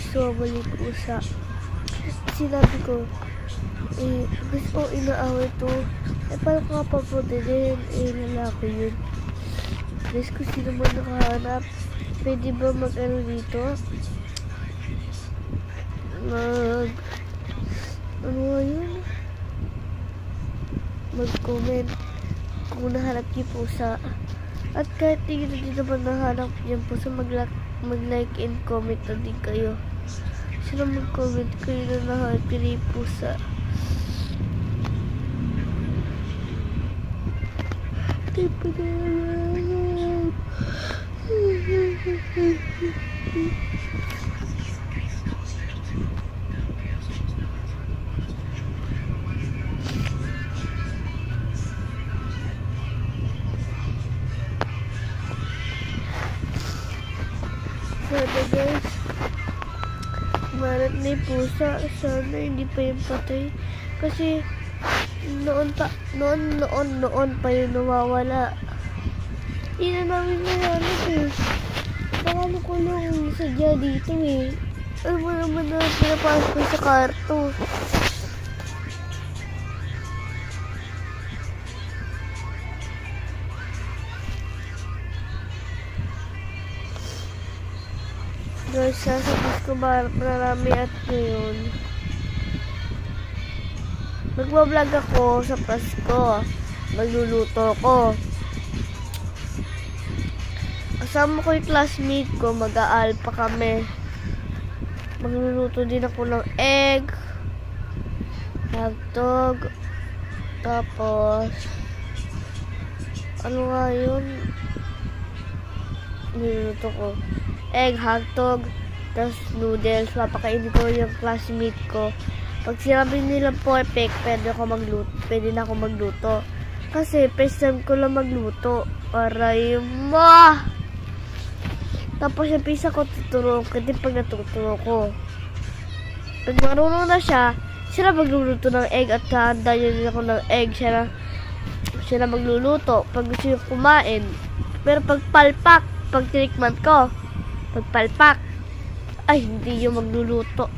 gusto mo yung pusa. Sinabi ko, gusto ko inaaway to. Paano ka papunta din? Lalaki yun. Guys, kung sino mo nakahanap, pwede ba mag-ano dito? Ano nga yun? Mag-comment kung nahanap yung pusa. At kahit hindi naman nahanap yung pusa, mag-like and comment na din kayo. Sino mag-comment kayo na nahanap yung pusa. Tipo na sana guys, marat na yung pusa. Sana hindi pa yung patay. Kasi noon pa yung nawawala. Hindi na namin nahanap eh. Baka makulong sadya dito eh. Ano mo naman na pinapasok ko sa karto. Guys, sasabis ko marami at ngayon. Magbablog ako sa Pasko. Magluluto ko. Kasama ko yung classmate ko. Mag-aalpa kami. Magluluto din ako ng egg. Hotdog. Tapos ano nga yun? Niluluto ko. Egg, hotdog, tapos noodles. Papakainin ko yung classmate ko. Pag sinabi nila perfect, pwede na ako magluto. Kasi first time ko lang magluto. Aray mo! Tapos yung pisa ko tuturo ko din pag natuturo ko. Pag marunong na siya magluluto ng egg at hahanda yun ako ng egg. Siya na magluluto pag gusto yung kumain. Pero pag palpak, pag tinikman ko, pagpalpak, ay hindi yung magluluto.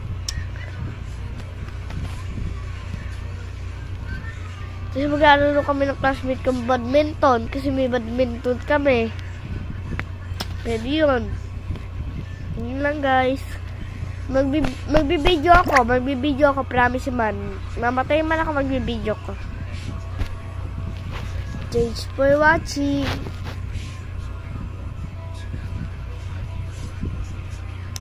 Kasi mag-aalala kami ng classmate kong badminton. Kasi may badminton kami. Pwede yun. Yun lang guys. Magbibideo ako. Promise man. Mamatay man ako magbibideo ko. Thanks for watching.